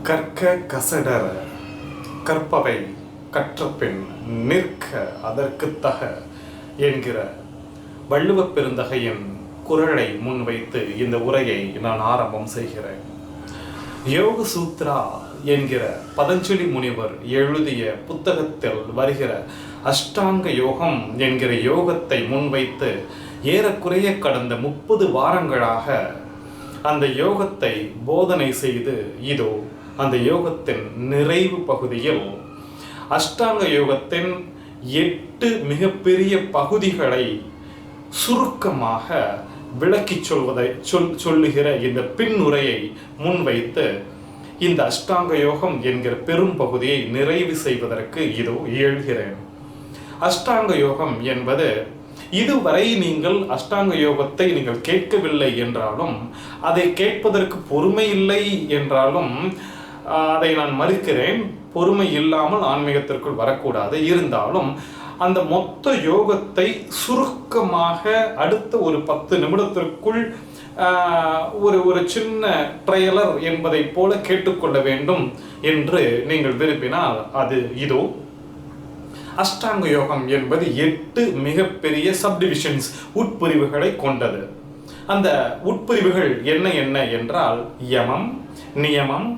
கற்க கசடர கற்பவை கற்றபின் நிற்க அதற்கு தக என்கிற வள்ளுவப் பெருந்தகையின் குறளை முன்வைத்து இந்த உரையை நான் ஆரம்பம் செய்கிறேன். யோக சூத்ரா என்கிற பதஞ்சலி முனிவர் எழுதிய புத்தகத்தில் வருகிற அஷ்டாங்க யோகம் என்கிற யோகத்தை முன்வைத்து ஏறக்குறைய கடந்த 30 வாரங்களாக அந்த யோகத்தை போதனை செய்து இதோ அந்த யோகத்தின் நிறைவு பகுதியில் அஷ்டாங்க யோகத்தின் 8 மிகப்பெரிய பகுதிகளை சுருக்கமாக விளக்கி சொல்லுகிற இந்த பின்னுரையை முன்வைத்து இந்த அஷ்டாங்க யோகம் என்கிற பெரும் பகுதியை நிறைவு செய்வதற்கு இதோ எழுகிறேன். அஷ்டாங்க யோகம் என்பது இதுவரை நீங்கள் அஷ்டாங்க யோகத்தை நீங்கள் கேட்கவில்லை என்றாலும், அதை கேட்பதற்கு பொறுமை இல்லை என்றாலும் அதை நான் மறுக்கிறேன். பொறுமை இல்லாமல் ஆன்மீகத்திற்குள் வரக்கூடாது. இருந்தாலும் அந்த மொத்த யோகத்தை சுருக்கமாக அடுத்த ஒரு 10 நிமிடத்திற்குள் ஒரு சின்ன ட்ரைலர் என்பதை போல கேட்டுக்கொள்ள வேண்டும் என்று நீங்கள் விரும்பினால் அது இதோ. அஷ்டாங்க யோகம் என்பது 8 மிகப்பெரிய சப்டிவிஷன்ஸ் உட்பிரிவுகளை கொண்டது. அந்த உட்பிரிவுகள் என்ன என்றால் யமம், நியமம்,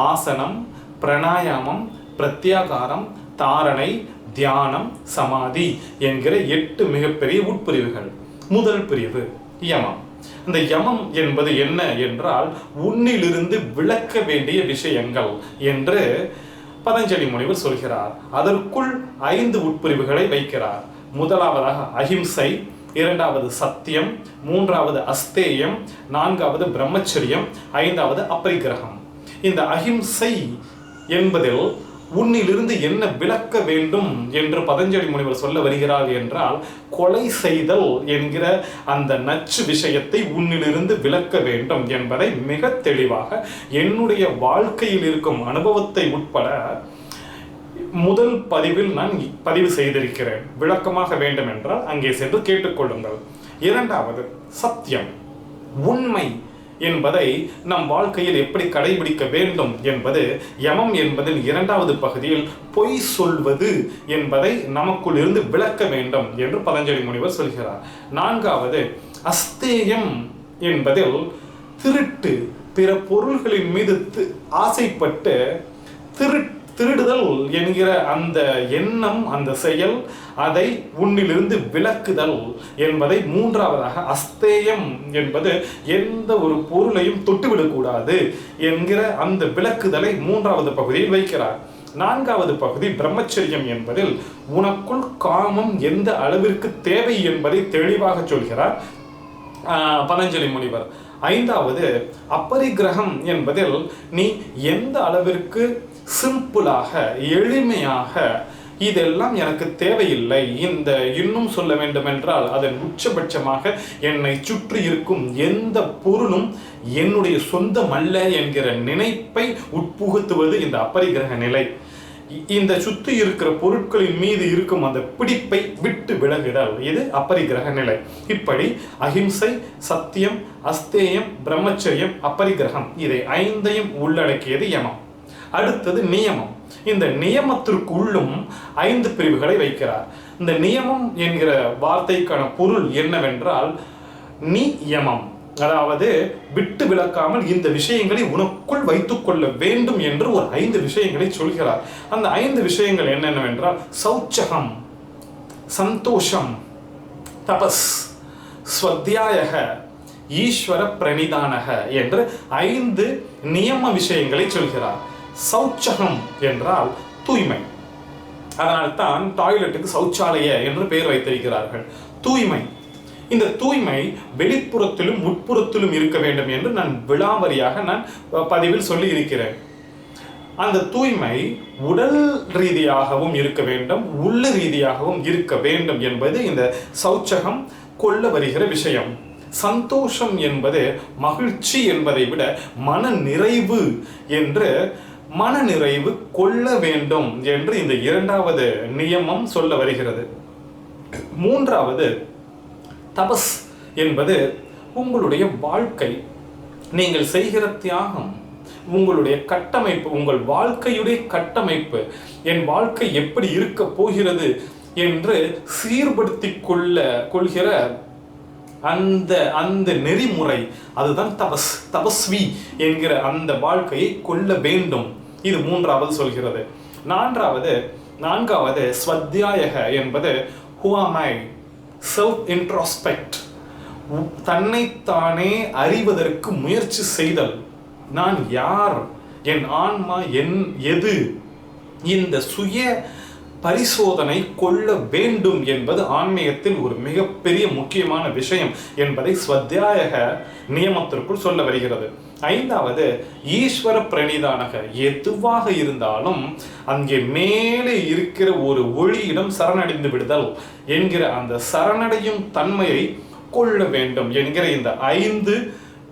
ஆசனம், பிராணாயாமம், பிரத்யாகாரம், தாரணை, தியானம், சமாதி என்கிற 8 மிகப்பெரிய உட்பிரிவுகள். முதல் பிரிவு யமம். இந்த யமம் என்பது என்ன என்றால் உன்னிலிருந்து விளக்க வேண்டிய விஷயங்கள் என்று பதஞ்சலி முனிவர் சொல்கிறார். அதற்குள் 5 உட்பிரிவுகளை வைக்கிறார். முதலாவதாக அஹிம்சை, இரண்டாவது சத்தியம், மூன்றாவது அஸ்தேயம், நான்காவது பிரம்மச்சரியம், ஐந்தாவது அபரிக்கிரகம். இந்த அஹிம்சை என்பதில் உன்னிலிருந்து என்ன விளக்க வேண்டும் என்று பதஞ்சலி முனிவர் சொல்ல வருகிறார் என்றால், கொலை செய்தல் என்கிற அந்த நச்சு விஷயத்தை உன்னிலிருந்து விளக்க வேண்டும் என்பதை மிக தெளிவாக என்னுடைய வாழ்க்கையில் இருக்கும் அனுபவத்தை உட்பட முதல் பதிவில் நான் பதிவு செய்திருக்கிறேன். விளக்கமாக வேண்டும் என்றால் அங்கே சென்று கேட்டுக்கொள்ளுங்கள். இரண்டாவது சத்தியம், உண்மை என்பதை நம் வாழ்க்கையில் எப்படி கடைபிடிக்க வேண்டும் என்பது யமம் என்பதில் இரண்டாவது பகுதியில் பொய் சொல்வது என்பதை நமக்குள் இருந்து விளக்க வேண்டும் என்று பதஞ்சலி முனிவர் சொல்கிறார். நான்காவது அஸ்தேயம் என்பதில் திருட்டு, பிற பொருள்களின் மீது ஆசைப்பட்டு திருடுதல் என்கிற அந்த எண்ணம், அந்த செயல், அதை உன்னிலிருந்து விலக்குதல் என்பதை மூன்றாவதாக அஸ்தேயம் என்பது எந்த ஒரு பொருளையும் தொட்டுவிடக்கூடாது என்கிற அந்த விலக்குதலை மூன்றாவது பகுதியில் வைக்கிறார். நான்காவது பகுதி பிரம்மச்சரியம் என்பதில் உனக்குள் காமம் எந்த அளவிற்கு தேவை என்பதை தெளிவாக சொல்கிறார் பதஞ்சலி முனிவர். ஐந்தாவது அபரிக்கிரகம் என்பதில் நீ எந்த அளவிற்கு சிம்பிளாக எளிமையாக இதெல்லாம் எனக்கு தேவையில்லை, இந்த இன்னும் சொல்ல வேண்டும் என்றால் அதன் உச்சபட்சமாக என்னை சுற்றி இருக்கும் எந்த பொருளும் என்னுடைய சொந்தம் அல்ல என்கிற நினைப்பை உட்புகுத்துவது இந்த அபரிக்கிரக நிலை. இந்த சுற்றி இருக்கிற பொருட்களின் மீது இருக்கும் அந்த பிடிப்பை விட்டு விலகுதல், இது அபரிக்கிரக நிலை. இப்படி அஹிம்சை, சத்தியம், அஸ்தேயம், பிரம்மச்சரியம், அபரிக்கிரகம் இதை 5ஐயும் உள்ளடக்கியது யமம். அடுத்தது நியமம். இந்த நியமத்திற்குள்ளும் 5 பிரிவுகளை வைக்கிறார். இந்த நியமம் என்கிற வார்த்தைக்கான பொருள் என்னவென்றால் நியமம், அதாவது விட்டு விலக்காமல் இந்த விஷயங்களை உனக்குள் வைத்துக் கொள்ள வேண்டும் என்று ஒரு 5 விஷயங்களை சொல்கிறார். அந்த 5 விஷயங்கள் என்னென்னவென்றால் சௌச்சகம், சந்தோஷம், தபஸ், ஸ்வத்யாயக, ஈஸ்வர பிரணிதானக என்று 5 நியம விஷயங்களை சொல்கிறார். சௌச்சகம் என்றால் தூய்மை. அதனால்தான் டாய்லெட்டுக்கு சௌச்சாலய என்று பெயர் வைத்திருக்கிறார்கள். தூய்மை. இந்த தூய்மை வெளிப்புறத்திலும் உட்புறத்திலும் இருக்க வேண்டும் என்று நான் விலாவரியாக நான் பதிவில் சொல்லி இருக்கிறேன். அந்த தூய்மை உடல் ரீதியாகவும் இருக்க வேண்டும், உள்ள ரீதியாகவும் இருக்க வேண்டும் என்பது இந்த சௌச்சகம் கொள்ள வருகிற விஷயம். சந்தோஷம் என்பது மகிழ்ச்சி என்பதை விட மன நிறைவு என்று மனநிறைவு கொள்ள வேண்டும் என்று இந்த இரண்டாவது நியமம் சொல்ல வருகிறது. மூன்றாவது தபஸ் என்பது உங்களுடைய வாழ்க்கை, நீங்கள் செய்கிற தியாகம், உங்களுடைய கட்டமைப்பு, உங்கள் வாழ்க்கையுடைய கட்டமைப்பு, என் வாழ்க்கை எப்படி இருக்க போகிறது என்று சீர்படுத்தி கொள்கிற அந்த அந்த நெறிமுறை, அதுதான் தபஸ்வி என்கிற அந்த வாழ்க்கையை கொள்ள வேண்டும். இது மூன்றாவது சொல்கிறது. நான்காவது ஸ்வத்யாயக என்பது who am I, self introspect, தன்னைத்தானே அறிவதற்கு முயற்சி செய்தல். நான் யார், என் ஆன்மா எது, இந்த சுய பரிசோதனை கொள்ள வேண்டும் என்பது ஆன்மீகத்தில் ஒரு மிகப்பெரிய முக்கியமான விஷயம் என்பதை ஸ்வத்யாயக நியமத்திற்குள் சொல்ல வருகிறது. ஐந்தாவது ஈஸ்வர பிரணிதானக, எதுவாக இருந்தாலும் அங்கே மேலே இருக்கிற ஒரு ஒளியிடம் சரணடைந்து விடுதல் என்கிற அந்த சரணடையும் தன்மையை கொள்ள வேண்டும் என்கிற இந்த 5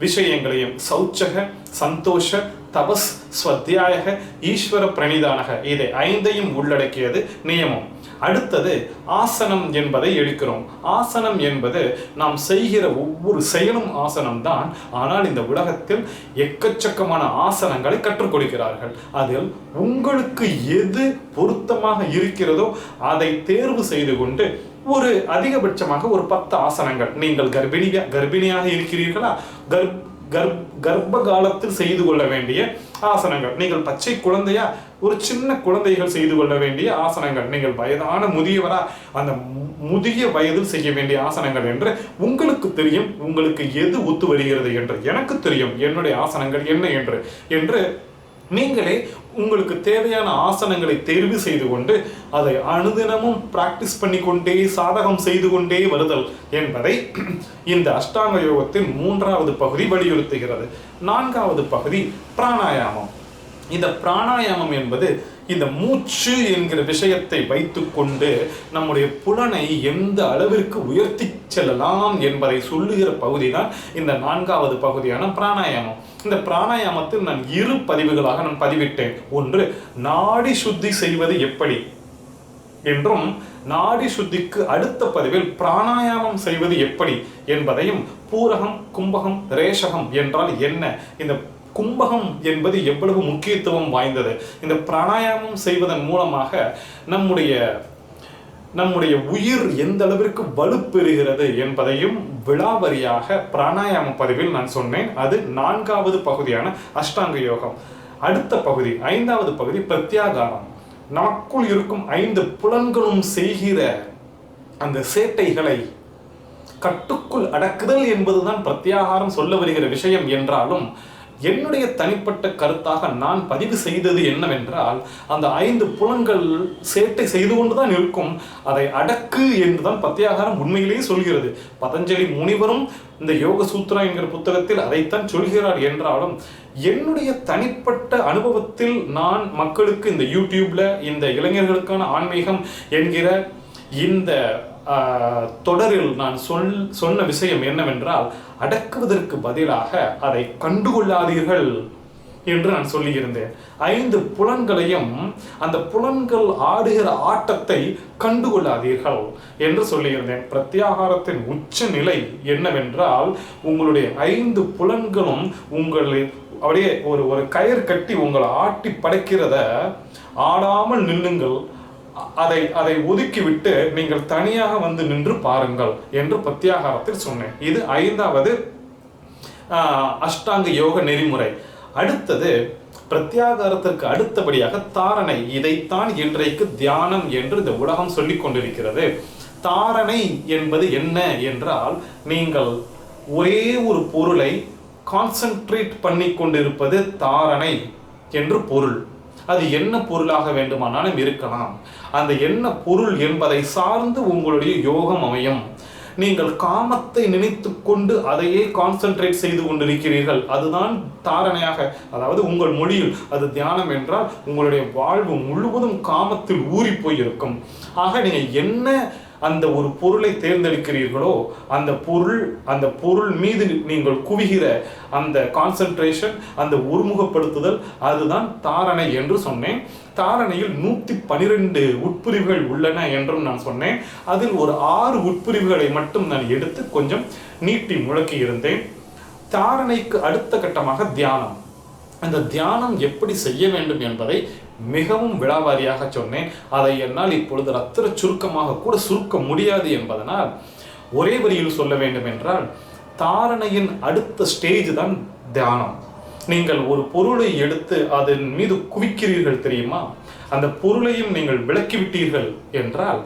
விஷயங்களையும் சௌச்சக, சந்தோஷ, தபஸ், ஸ்வத்யாயக, ஈஸ்வர பிரணிதானக, இதை 5ஐயும் உள்ளடக்கியது நியமம். அடுத்தது ஆசனம் என்பதை எடுக்கிறோம். ஆசனம் என்பது நாம் செய்கிற ஒவ்வொரு செயலும் ஆசனம் தான். ஆனால் இந்த உலகத்தில் எக்கச்சக்கமான ஆசனங்களை கற்றுக் கொடுக்கிறார்கள். அதில் உங்களுக்கு எது பொருத்தமாக இருக்கிறதோ அதை தேர்வு செய்து கொண்டு ஒரு அதிகபட்சமாக ஒரு 10 ஆசனங்கள், நீங்கள் கர்ப்பிணியாக இருக்கிறீர்களா, கர்ப்ப காலத்தில் செய்து கொள்ள வேண்டிய ஆசனங்கள், நீங்கள் பச்சை குழந்தையா, ஒரு சின்ன குழந்தைகள் செய்து கொள்ள வேண்டிய ஆசனங்கள், நீங்கள் வயதான முதியவரா, அந்த முதிய வயதில் செய்ய வேண்டிய ஆசனங்கள் என்று உங்களுக்கு தெரியும். உங்களுக்கு எது ஒத்து வருகிறது என்று எனக்கு தெரியும். என்னுடைய ஆசனங்கள் என்ன என்று நீங்களே உங்களுக்கு தேவையான ஆசனங்களை தேர்வு செய்து கொண்டு அதை அனுதினமும் பிராக்டிஸ் பண்ணிக்கொண்டே சாதகம் செய்து கொண்டே வருதல் என்பதை இந்த அஷ்டாங்க யோகத்தின் 3வது பகுதி வலியுறுத்துகிறது. 4வது பகுதி பிராணாயாமம். இந்த பிராணாயாமம் என்பது இந்த மூச்சு என்கிற விஷயத்தை வைத்துக்கொண்டு நம்முடைய புலனை எந்த அளவிற்கு உயர்த்தி செல்லலாம் என்பதை சொல்லுகிற பகுதி தான் இந்த 4வது பகுதியான பிராணாயாமம். இந்த பிராணாயாமத்தில் நான் 2 பதிவுகளாக நான் பதிவிட்டேன். ஒன்று, நாடி சுத்தி செய்வது எப்படி என்றும், நாடி சுத்திக்கு அடுத்த பதிவில் பிராணாயாமம் செய்வது எப்படி என்பதையும், பூரகம், கும்பகம், ரேஷகம் என்றால் என்ன, இந்த கும்பகம் என்பது எவ்வளவு முக்கியத்துவம் வாய்ந்தது, இந்த பிராணாயாமம் செய்வதன் மூலமாக நம்முடைய உயிர் எந்த அளவிற்கு வலுப்பெறுகிறது என்பதையும் விலாவரியாக பிராணாயாம பதிவில் நான் சொன்னேன். அது 4வது பகுதியான அஷ்டாங்க யோகம். அடுத்த பகுதி 5வது பகுதி பிரத்யாகாரம். நமக்குள் இருக்கும் 5 புலன்களும் செய்கிற அந்த சேட்டைகளை கட்டுக்குள் அடக்குதல் என்பதுதான் பிரத்யாகாரம் சொல்ல வருகிற விஷயம் என்றாலும், என்னுடைய தனிப்பட்ட கருத்தாக நான் பதிவு செய்தது என்னவென்றால், அந்த 5 புலன்கள் சேட்டை செய்து கொண்டுதான் இருக்கும், அதை அடக்கு என்றுதான் பிரத்யாகாரம் உண்மையிலேயே சொல்கிறது. பதஞ்சலி முனிவரும் இந்த யோக சூத்ரா என்கிற புத்தகத்தில் அதைத்தான் சொல்கிறார் என்றாலும், என்னுடைய தனிப்பட்ட அனுபவத்தில் நான் மக்களுக்கு இந்த யூடியூப்ல இந்த இளைஞர்களுக்கான ஆன்மீகம் என்கிற இந்த தொடரில் நான் சொன்ன விஷயம் என்னவென்றால், அடக்குவதற்கு பதிலாக அதை கண்டுகொள்ளாதீர்கள் என்று நான் சொல்லியிருந்தேன். 5 புலன்களையும் அந்த புலன்கள் ஆடுகிற ஆட்டத்தை கண்டுகொள்ளாதீர்கள் என்று சொல்லியிருந்தேன். பிரத்யாகாரத்தின் உச்ச நிலை என்னவென்றால், உங்களுடைய 5 புலன்களும் உங்களை அப்படியே ஒரு கயிறு கட்டி உங்களை ஆட்டி படைக்கிறத ஆடாமல் நில்லுங்கள், அதை ஒதுக்கிவிட்டு நீங்கள் தனியாக வந்து நின்று பாருங்கள் என்று பிரத்யாகாரத்தில் சொன்னேன். இது 5வது அஷ்டாங்க யோக நெறிமுறை. அடுத்தது பிரத்யாகாரத்திற்கு அடுத்தபடியாக தாரணை. இதைத்தான் இன்றைக்கு தியானம் என்று இந்த உலகம் சொல்லிக் கொண்டிருக்கிறது. தாரணை என்பது என்ன என்றால், நீங்கள் ஒரே ஒரு பொருளை கான்சென்ட்ரேட் பண்ணி கொண்டிருப்பது தாரணை என்று பொருள். அது என்ன பொருளாக வேண்டுமானாலும் இருக்கலாம். அந்த என்ன பொருள் என்பதை சார்ந்து உங்களுடைய யோகம் அமையும். நீங்கள் காமத்தை நினைத்து கொண்டு அதையே கான்சென்ட்ரேட் செய்து கொண்டிருக்கிறீர்கள், அதுதான் தாரணையாக, அதாவது உங்கள் மொழியில் அது தியானம் என்றால் உங்களுடைய வாழ்வு முழுவதும் காமத்தில் ஊறி போயிருக்கும். ஆக நீங்கள் என்ன அந்த ஒரு பொருளை தேர்ந்தெடுக்கிறீர்களோ அந்த பொருள் மீது நீங்கள் குவிகிற அந்த கான்சென்ட்ரேஷன், அந்த ஒருமுகப்படுத்துதல், அதுதான் தாரணை என்று சொன்னேன். தாரணையில் 112 உட்பிரிவுகள் உள்ளன என்றும் நான் சொன்னேன். அதில் ஒரு 6 உட்பிரிவுகளை மட்டும் நான் எடுத்து கொஞ்சம் நீட்டி முழக்கி இருந்தேன். தாரணைக்கு அடுத்த கட்டமாக தியானம். அந்த தியானம் எப்படி செய்ய வேண்டும் என்பதை மிகவும் விழாவாரியாக சொன்னேன். அதை என்னால் இப்பொழுது ரத்திர சுருக்கமாக கூட சுருக்க முடியாது என்பதனால் ஒரே வரியில் சொல்ல வேண்டும் என்றால், தாரணையின் அடுத்த ஸ்டேஜ் தான் தியானம். நீங்கள் ஒரு பொருளை எடுத்து அதன் மீது குவிக்கிறீர்கள் தெரியுமா? அந்த பொருளையும் நீங்கள் விளக்கிவிட்டீர்கள் என்றால்,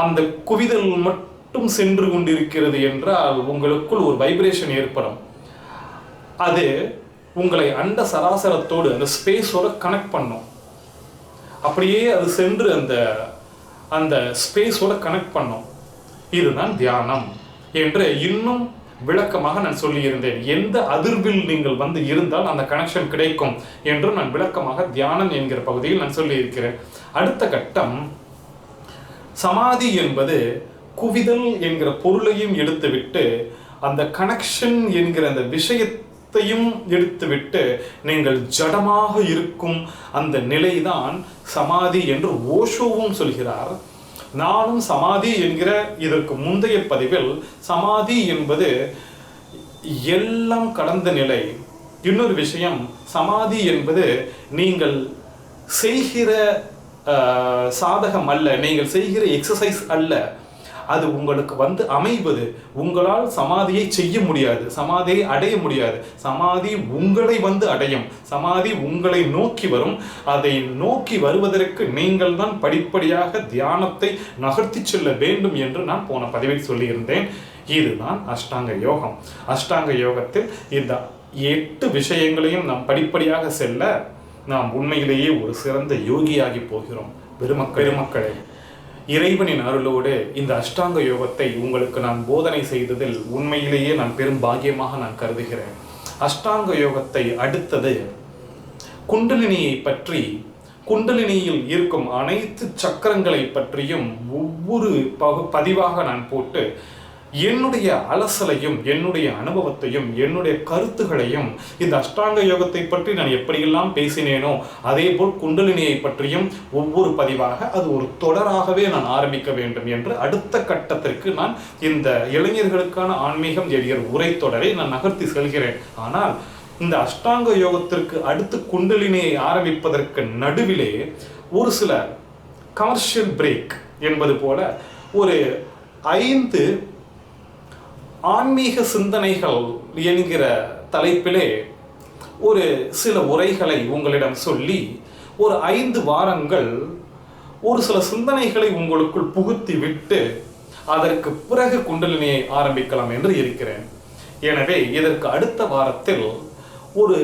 அந்த குவிதல் மட்டும் சென்று கொண்டிருக்கிறது என்றால் உங்களுக்குள் ஒரு வைப்ரேஷன் ஏற்படும். அது உங்களை அண்ட சராசரத்தோடு, அந்த ஸ்பேஸோட கனெக்ட் பண்ணும். அப்படியே அது சென்று அந்த ஸ்பேஸோட கனெக்ட் பண்ணும். இதுதான் தியானம் என்று இன்னும் விளக்கமாக நான் சொல்லியிருந்தேன். எந்த அதிர்வில் நீங்கள் இருந்தால் அந்த கனெக்ஷன் கிடைக்கும் என்று நான் விளக்கமாக தியானம் என்கிற பகுதியில் நான் சொல்லியிருக்கிறேன். அடுத்த கட்டம், சமாதி என்பது குவிதல் என்கிற பொருளையும் எடுத்துவிட்டு அந்த கனெக்ஷன் என்கிற அந்த விஷயத்தையும் எடுத்துவிட்டு நீங்கள் ஜடமாக இருக்கும் அந்த நிலைதான் சமாதி என்று ஓஷோவும் சொல்கிறார். நானும் சமாதி என்கிற இதற்கு முந்தைய பதிவில் சமாதி என்பது எல்லாம் கடந்த நிலை. இன்னொரு விஷயம், சமாதி என்பது நீங்கள் செய்கிற சாதகம் அல்ல, நீங்கள் செய்கிற எக்ஸசைஸ் அல்ல. அது உங்களுக்கு அமைவது. உங்களால் சமாதியை செய்ய முடியாது, சமாதியை அடைய முடியாது. சமாதி உங்களை அடையும், சமாதி உங்களை நோக்கி வரும். அதை நோக்கி வருவதற்கு நீங்கள் தான் படிப்படியாக தியானத்தை நகர்த்தி செல்ல வேண்டும் என்று நான் போன பதிவில் சொல்லியிருந்தேன். இதுதான் அஷ்டாங்க யோகம். அஷ்டாங்க யோகத்தில் இந்த 8 விஷயங்களையும் நாம் படிப்படியாக செல்ல நாம் உண்மையிலேயே ஒரு சிறந்த யோகியாகி போகிறோம். பெருமக்களே, இறைவனின் அருளோடு இந்த அஷ்டாங்க யோகத்தை உங்களுக்கு நான் போதனை செய்ததில் உண்மையிலேயே நான் பெரும் பாக்கியமாக நான் கருதுகிறேன். அஷ்டாங்க யோகத்தை அடுத்தது குண்டலினியை பற்றி, குண்டலினியில் இருக்கும் அனைத்து சக்கரங்களை பற்றியும் ஒவ்வொரு பதிவாக நான் போட்டு என்னுடைய அலசலையும் என்னுடைய அனுபவத்தையும் என்னுடைய கருத்துகளையும் இந்த அஷ்டாங்க யோகத்தை பற்றி நான் எப்படியெல்லாம் பேசினேனோ அதே போல் குண்டலினியை பற்றியும் ஒவ்வொரு பதிவாக அது ஒரு தொடராகவே நான் ஆரம்பிக்க வேண்டும் என்று அடுத்த கட்டத்திற்கு நான் இந்த இளைஞர்களுக்கான ஆன்மீகம் என்கிற உரை தொடரை நான் நகர்த்தி செல்கிறேன். ஆனால் இந்த அஷ்டாங்க யோகத்திற்கு அடுத்து குண்டலினியை ஆரம்பிப்பதற்கு நடுவிலே ஒரு சில கமர்ஷியல் பிரேக் என்பது போல ஒரு 5 ஆன்மீக சிந்தனைகள் என்கிற தலைப்பிலே ஒரு சில உரைகளை உங்களிடம் சொல்லி ஒரு 5 வாரங்கள் ஒரு சில சிந்தனைகளை உங்களுக்குள் புகுத்தி விட்டு அதற்கு பிறகு குண்டலினியை ஆரம்பிக்கலாம் என்று இருக்கிறேன். எனவே இதற்கு அடுத்த வாரத்தில் ஒரு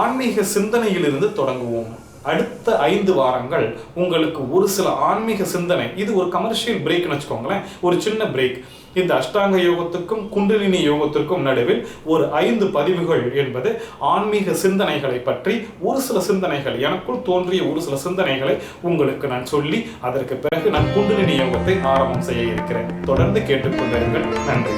ஆன்மீக சிந்தனையிலிருந்து தொடங்குவோம். அடுத்த 5 வாரங்கள் உங்களுக்கு ஒரு சில ஆன்மீக சிந்தனை, இது ஒரு கமர்ஷியல் பிரேக்னு வச்சுக்கோங்களேன், ஒரு சின்ன பிரேக். இந்த அஷ்டாங்க யோகத்துக்கும் குண்டலினி யோகத்திற்கும் நடுவில் ஒரு 5 பதிவுகள் என்பது ஆன்மீக சிந்தனைகளை பற்றி ஒரு சில சிந்தனைகள், எனக்குள் தோன்றிய ஒரு சில சிந்தனைகளை உங்களுக்கு நான் சொல்லி அதற்கு பிறகு நான் குண்டலினி யோகத்தை ஆரம்பம் செய்ய இருக்கிறேன். தொடர்ந்து கேட்டுக்கொண்டிருங்கள். நன்றி.